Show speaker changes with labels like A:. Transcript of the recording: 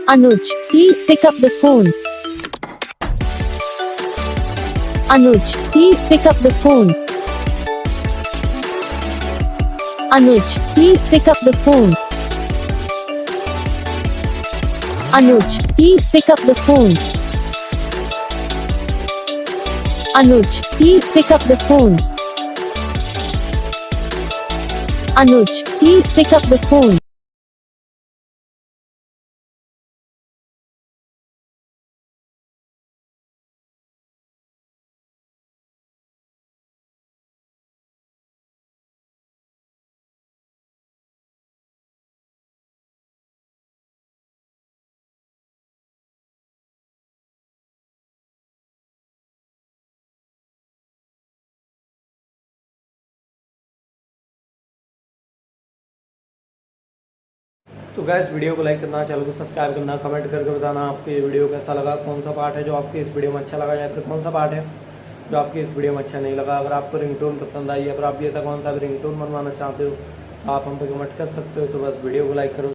A: Anuj, please pick up the phone. Anuj, please pick up the phone. Anuj, please pick up the phone. Anuj, please pick up the phone. Anuj, please pick up the phone. Anuj, please pick up the phone.
B: तो gas video को like करना, channel को subscribe करना, comment करके बताना आपको ये video कैसा लगा, कौन सा पार्ट है जो आपके इस वीडियो में अच्छा लगा या फिर कौन सा पार्ट है जो आपके इस वीडियो में अच्छा नहीं लगा। अगर आपको रिंगटोन पसंद आई या फिर आप भी ऐसा कौन सा भी रिंगटोन बनवाना चाहते हो तो आप हम पे कमेंट कर सकते हो। तो बस वीडियो को लाइक करो।